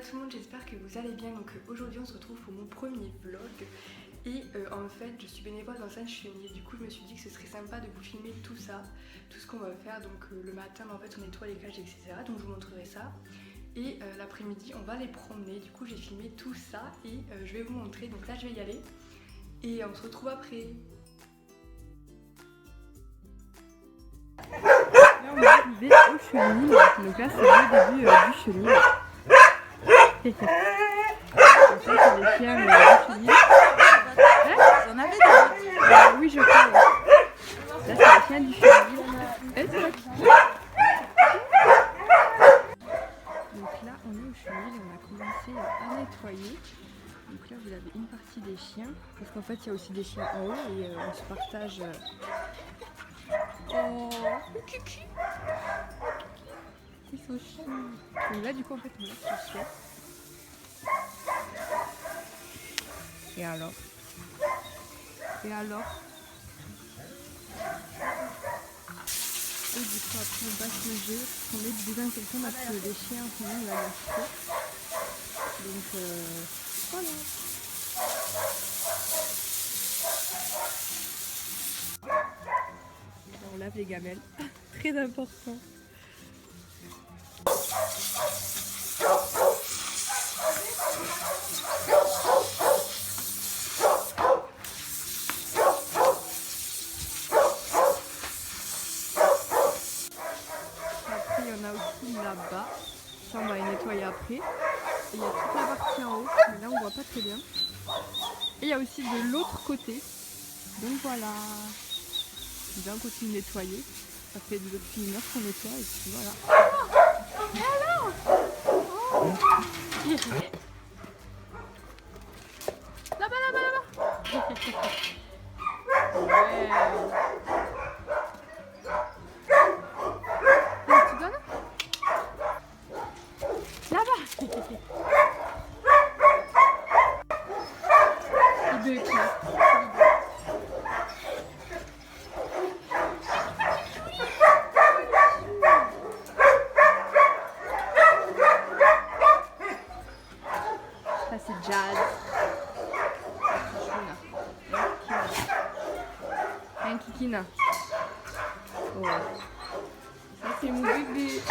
tout le monde, j'espère que vous allez bien. Donc aujourd'hui on se retrouve pour mon premier vlog. Et en fait je suis bénévole dans un chenil. Du coup je me suis dit que ce serait sympa de vous filmer tout ça, tout ce qu'on va faire. Donc le matin en fait on nettoie les cages etc. Donc je vous montrerai ça. Et l'après-midi on va les promener. Du coup j'ai filmé tout ça et je vais vous montrer. Donc là je vais y aller et on se retrouve après. Là on est arrivé au chenil. Donc là c'est le début du chenil. Ça c'est les chiens du chenil. Vous en avez des Oui je crois. Là c'est les chiens du chenil. Donc là on est au chenil, on a commencé à nettoyer. Donc là vous avez une partie des chiens. Parce qu'en fait il y a aussi des chiens en haut et on se partage. Oh Kiki. Ils sont chiants. Donc là du coup en fait on laisse le chien. Et alors? Et du coup après on va se loger, on met du désinfectant parce que les chiens en ce moment ils la lâchent. Donc voilà. On lave les gamelles, très important. Après il y en a aussi là-bas, ça on va les nettoyer après. Et il y a toute la partie en haut, mais là on voit pas très bien. Et il y a aussi de l'autre côté, donc voilà. On continue de nettoyer, ça fait depuis 1 heure qu'on nettoie et puis voilà. Et alors Là-bas ouais. Tu donnes là-bas. Les deux qui ça c'est Jazz. Un kikina. Oh. Ça c'est mon bébé.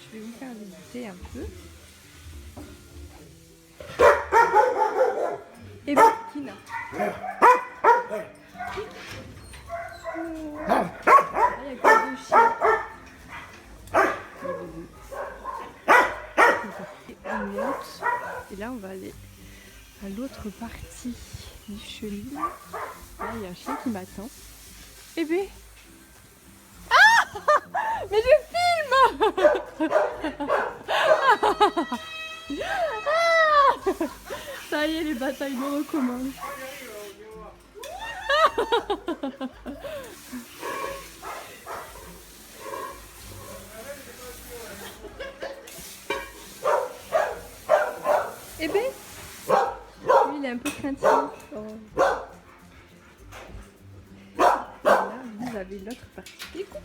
Je vais vous faire visiter un peu. Et Kina. Il y a que 2 chiens. Et on monte. Et là on va aller à l'autre partie du chenil. Là il y a un chien qui m'attend. Eh ben. Ah mais je filme. Ah ça y est, les batailles me recommencent. Eh ben, lui il est un peu craintif. Oh. Là, vous avez l'autre partie. Et coucou.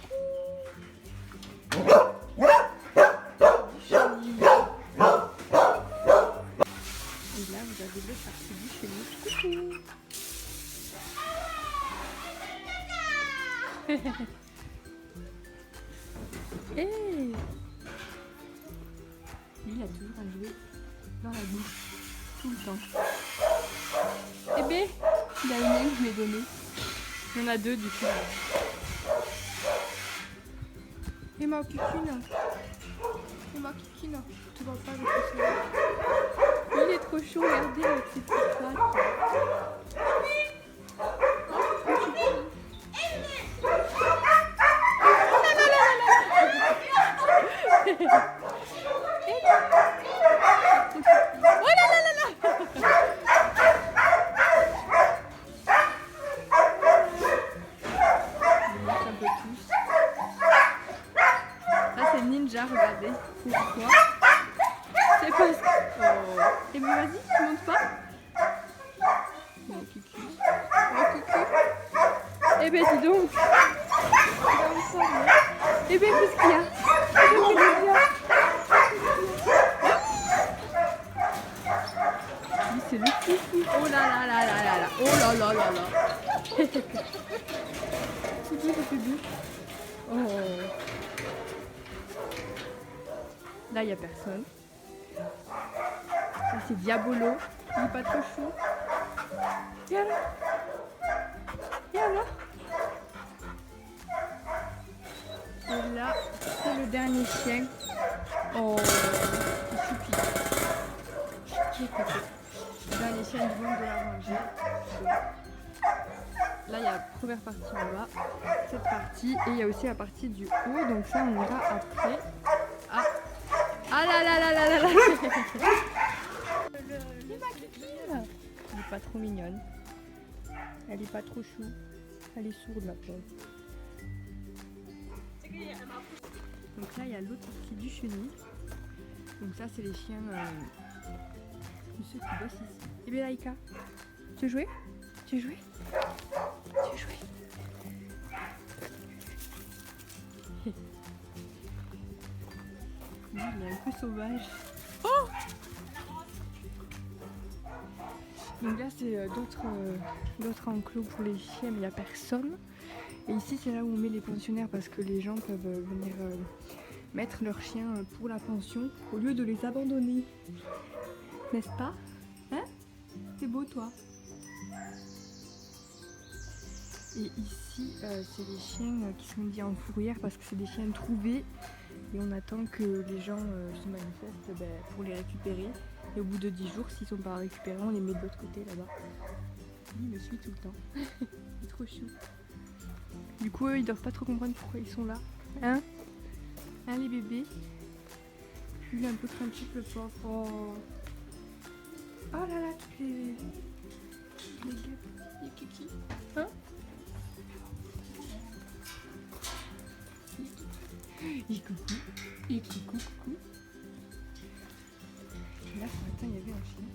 Et là, vous avez l'autre partie du chenil. Coucou. Hey. Lui, il a toujours un jouet dans la bouche, tout le temps. Eh ben, il y a une main que je lui ai donnée. Il y en a 2 du coup. Et ma kikina. Et ma kikina. Tu vois pas avec le soleil. Il est trop chaud, regardez avec ses petites pattes. Ninja, regardez. Pourquoi? C'est parce que Et ben vas-y, tu montes pas. Oh, Kiki. Oh, Kiki. Eh ben dis donc. Eh ben qu'est-ce qu'il y a? Lui, c'est le foufou. Oh là là là là là là. Oh là là là là. C'est doux. Oh. Là, il n'y a personne. Ça, c'est Diabolo. Il n'est pas trop chou. Et alors? Et alors? Et là, c'est le dernier chien. Oh, c'est choupi. Le dernier chien du monde de la rangée. Là, il y a la première partie en bas, cette partie, et il y a aussi la partie du haut. Donc ça, on ira après. Ah, ah là là là là là là. C'est ma Kiki. Elle est pas trop mignonne. Elle est pas trop chou. Elle est sourde, la pauvre. Donc là, il y a l'autre partie du chenil. Donc ça, c'est les chiens de ceux qui bossent ici. Et bien, Laïka, tu veux jouer? Tu veux jouer? Tu veux jouer? Lui, il est un peu sauvage. Oh! Donc là, c'est d'autres enclos pour les chiens, mais il n'y a personne. Et ici, c'est là où on met les pensionnaires parce que les gens peuvent venir mettre leurs chiens pour la pension au lieu de les abandonner. N'est-ce pas? Hein? C'est beau, toi. Et ici, c'est les chiens qui sont mis en fourrière parce que c'est des chiens trouvés. Et on attend que les gens se manifestent pour les récupérer. Et au bout de 10 jours, s'ils ne sont pas récupérés, on les met de l'autre côté là-bas. Lui, il me suit tout le temps. Il est trop chou. Du coup, eux, ils doivent pas trop comprendre pourquoi ils sont là. Hein? Hein, les bébés? Lui, il est un peu craintif, le pauvre. Oh là là, toutes les guêpes. Les kiki. Hein? Et coucou. Et coucou. Et là, ce matin, il y avait un chien.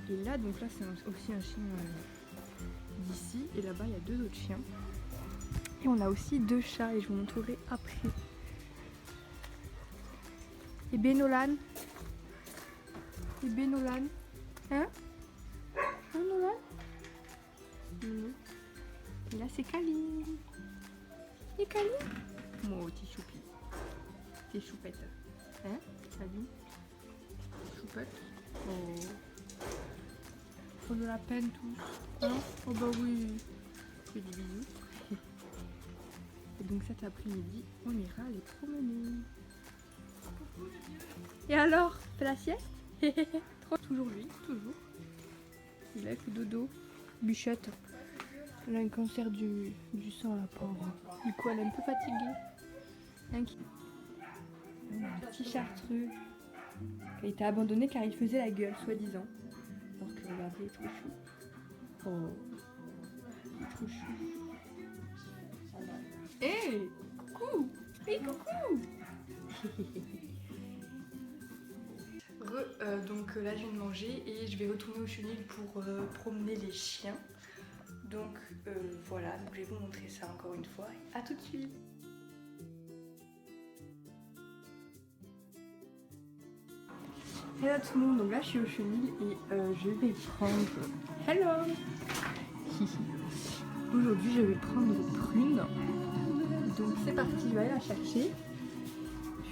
Et là, donc là, c'est aussi un chien d'ici. Et là-bas, il y a 2 autres chiens. Et on a aussi 2 chats et je vous montrerai après. Et Benolan? Et Benolan? Hein? Hein, Nolan? Et là, c'est Kaline. Et Kaline? Mon petit choupi. T'es choupette. Hein, Kaline? Choupette? Oh. Faut de la peine tous. Hein? Oh bah oui. Je fais des bisous. Et donc cet après-midi, on ira les promener. Et alors, fais la sieste? Toujours lui, toujours. Il a fait dodo. Bichette. Elle a un cancer du sang, la pauvre. Du coup, elle est un peu fatiguée. Un petit chartreux. Il a été abandonné car il faisait la gueule, soi-disant. Alors que regardez, il est trop chou. Oh, il est trop chou. Hé, coucou! Hé, coucou! Donc là, je viens de manger et je vais retourner au chenil pour promener les chiens. Donc voilà, donc je vais vous montrer ça encore une fois. A tout de suite! Hello tout le monde, donc là je suis au chenil et je vais prendre... Hello! Aujourd'hui je vais prendre Prune. Donc c'est parti, je vais aller la chercher.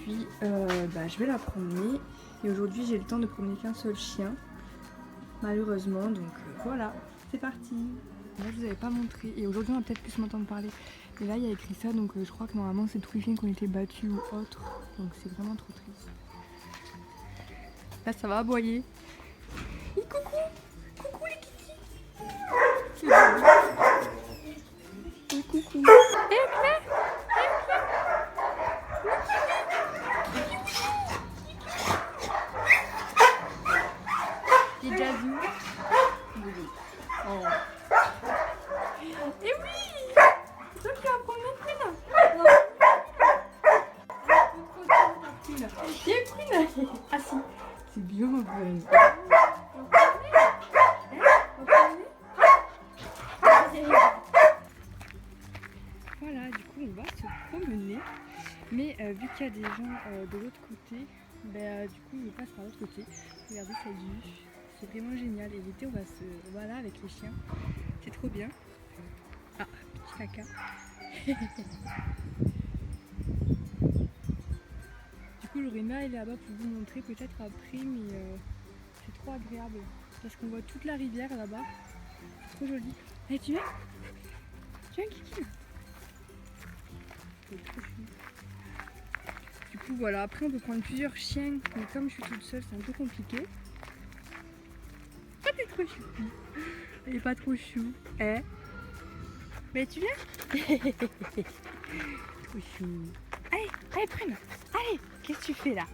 Puis je vais la promener. Et aujourd'hui j'ai le temps de promener qu'un seul chien. Malheureusement, donc voilà, c'est parti. Là je vous avais pas montré. Et aujourd'hui on va peut-être plus m'entendre parler. Et là il y a écrit ça, donc je crois que normalement c'est tous les chiens qui ont été battus ou autres. Donc c'est vraiment trop triste. Là ça va aboyer. Et coucou! Coucou les kiki! C'est bon. Et coucou! Et Claire! Et Jazou! Oh! Et oui! Toi tu vas prendre mes prunes! Il y a Prune! Ah si! C'est bien ma prune! Mais vu qu'il y a des gens de l'autre côté, du coup je passe par l'autre côté. Regardez cette vue, c'est vraiment génial. Et l'été on va là avec les chiens, c'est trop bien. Ah, petit caca. Du coup j'aurais aimé aller là-bas pour vous montrer peut-être après, mais c'est trop agréable. Parce qu'on voit toute la rivière là-bas, c'est trop joli. Allez, tu viens Kiki? C'est trop chou. Du coup voilà, après on peut prendre plusieurs chiens, mais comme je suis toute seule c'est un peu compliqué. Ah t'es trop chou. Elle est pas trop chou. Mais tu viens? Trop chou. Allez prenne. Allez, qu'est-ce que tu fais là?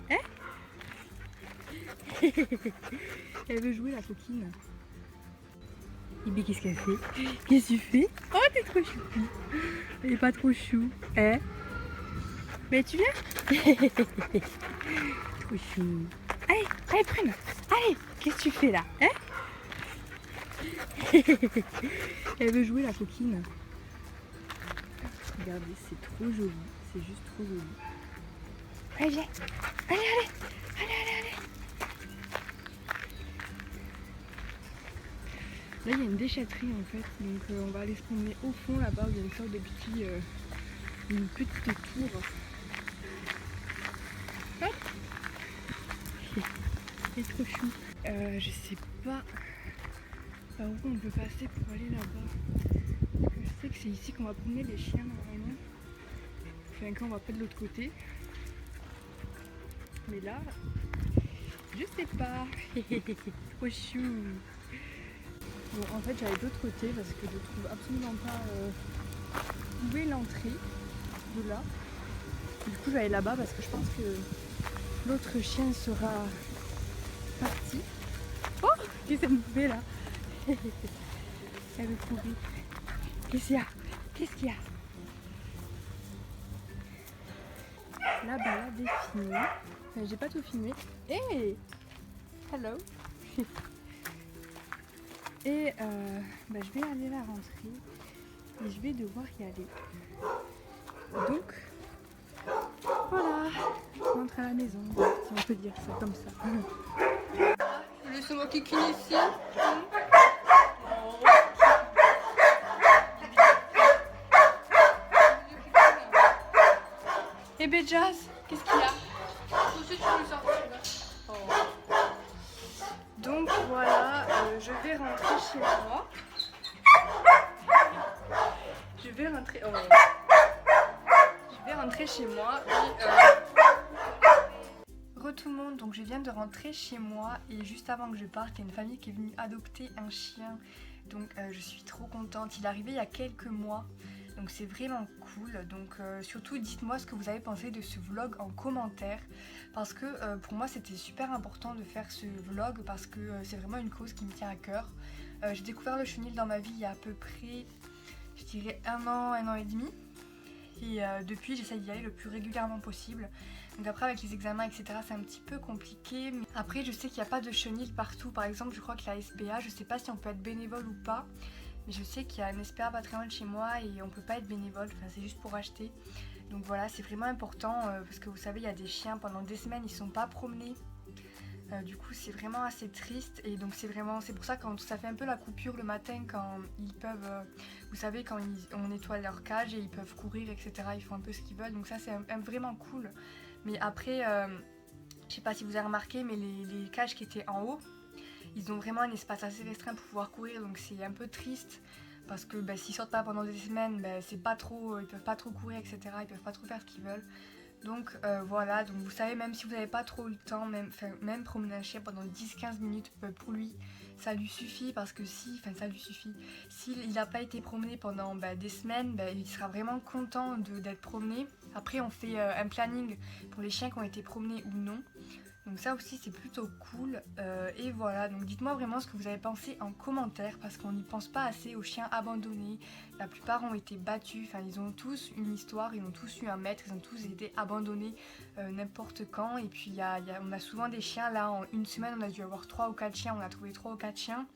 Elle veut jouer la coquine. Et bien qu'est-ce qu'elle fait? Qu'est-ce que tu fais? Oh t'es trop chou. Elle est pas trop chou. Mais tu viens? Trop chou. Allez prenne. Allez, qu'est-ce que tu fais là? Elle veut jouer la coquine. Regardez, c'est trop joli. C'est juste trop joli. Allez, viens. Allez. Là, il y a une déchetterie en fait. Donc, on va aller se promener au fond là-bas où il y a une sorte de une petite tour. Hop. C'est trop chou. Je sais pas par où on peut passer pour aller là-bas. Parce que je sais que c'est ici qu'on va promener les chiens normalement. Enfin, quand on va pas de l'autre côté. Mais là, je sais pas. Trop chou. Bon, en fait, j'allais de l'autre côté parce que je trouve absolument pas où est l'entrée de là. Du coup, j'allais là-bas parce que je pense que l'autre chien sera parti. Oh, qu'est-ce qu'elle me fait là? Elle veut courir. Qu'est-ce qu'il y a? La balade est finie. Enfin, j'ai pas tout filmé. Hey! Hello! Et je vais aller à la rentrée et je vais devoir y aller. Donc voilà, je rentre à la maison, si on peut dire ça comme ça. Laissez-moi Kiki ici. Eh ben Jazz, qu'est-ce qu'il y a? Tout de suite, tu peux le sortir là. Donc voilà, je vais rentrer chez moi. Je vais rentrer chez moi et tout le monde, donc je viens de rentrer chez moi et juste avant que je parte, il y a une famille qui est venue adopter un chien. Donc je suis trop contente, il est arrivé il y a quelques mois. Donc c'est vraiment cool, donc surtout dites-moi ce que vous avez pensé de ce vlog en commentaire parce que pour moi c'était super important de faire ce vlog parce que c'est vraiment une cause qui me tient à cœur. J'ai découvert le chenil dans ma vie il y a à peu près, je dirais un an et demi et depuis j'essaye d'y aller le plus régulièrement possible. Donc après avec les examens etc c'est un petit peu compliqué, mais après je sais qu'il n'y a pas de chenil partout, par exemple je crois que la SPA, je sais pas si on peut être bénévole ou pas. Mais je sais qu'il y a un SPA pas très loin de chez moi et on peut pas être bénévole, enfin c'est juste pour acheter. Donc voilà, c'est vraiment important parce que vous savez, il y a des chiens pendant des semaines, ils sont pas promenés. Du coup c'est vraiment assez triste et donc c'est pour ça que quand ça fait un peu la coupure le matin quand ils peuvent, vous savez quand on nettoie leur cage et ils peuvent courir etc, ils font un peu ce qu'ils veulent, donc ça c'est vraiment cool. Mais après, je sais pas si vous avez remarqué mais les cages qui étaient en haut, ils ont vraiment un espace assez restreint pour pouvoir courir, donc c'est un peu triste parce que s'ils sortent pas pendant des semaines, c'est pas trop, ils peuvent pas trop courir etc, ils peuvent pas trop faire ce qu'ils veulent. Donc voilà, donc vous savez, même si vous n'avez pas trop eu le temps, même promener un chien pendant 10-15 minutes pour lui, ça lui suffit parce que s'il n'a pas été promené pendant des semaines, il sera vraiment content d'être promené. Après on fait un planning pour les chiens qui ont été promenés ou non. Donc ça aussi c'est plutôt cool et voilà, donc dites-moi vraiment ce que vous avez pensé en commentaire parce qu'on n'y pense pas assez aux chiens abandonnés. La plupart ont été battus, enfin ils ont tous une histoire, ils ont tous eu un maître, ils ont tous été abandonnés n'importe quand. Et puis on a souvent des chiens, là en une semaine on a dû avoir 3 ou 4 chiens, on a trouvé 3 ou 4 chiens.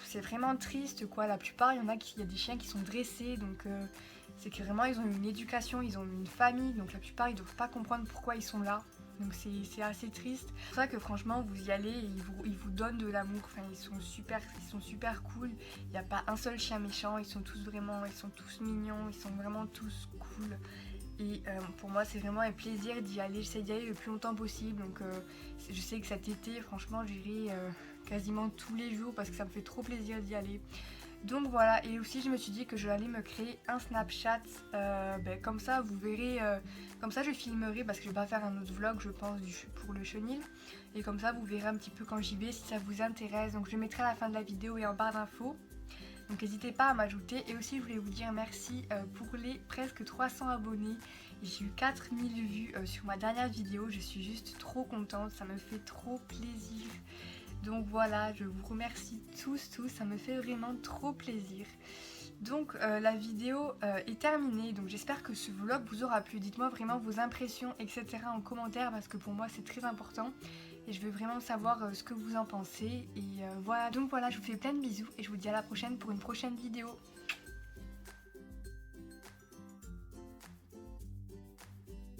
C'est vraiment triste quoi, la plupart il y a des chiens qui sont dressés donc c'est que vraiment ils ont une éducation, ils ont une famille, donc la plupart ils doivent pas comprendre pourquoi ils sont là. Donc c'est assez triste. C'est pour ça que franchement vous y allez et ils vous donnent de l'amour. Enfin ils sont super cool. Il n'y a pas un seul chien méchant. Ils sont tous mignons. Ils sont vraiment tous cool. Et pour moi c'est vraiment un plaisir d'y aller. J'essaie d'y aller le plus longtemps possible. Donc je sais que cet été franchement j'irai quasiment tous les jours parce que ça me fait trop plaisir d'y aller. Donc voilà, et aussi je me suis dit que je allais me créer un Snapchat, comme ça vous verrez, comme ça je filmerai parce que je vais pas faire un autre vlog je pense pour le chenil. Et comme ça vous verrez un petit peu quand j'y vais si ça vous intéresse, donc je mettrai à la fin de la vidéo et en barre d'infos. Donc n'hésitez pas à m'ajouter et aussi je voulais vous dire merci pour les presque 300 abonnés. J'ai eu 4000 vues sur ma dernière vidéo, je suis juste trop contente, ça me fait trop plaisir. Donc voilà, je vous remercie tous, ça me fait vraiment trop plaisir. Donc la vidéo est terminée, donc j'espère que ce vlog vous aura plu. Dites-moi vraiment vos impressions, etc. en commentaire parce que pour moi c'est très important. Et je veux vraiment savoir ce que vous en pensez. Et voilà, donc voilà, je vous fais plein de bisous et je vous dis à la prochaine pour une prochaine vidéo.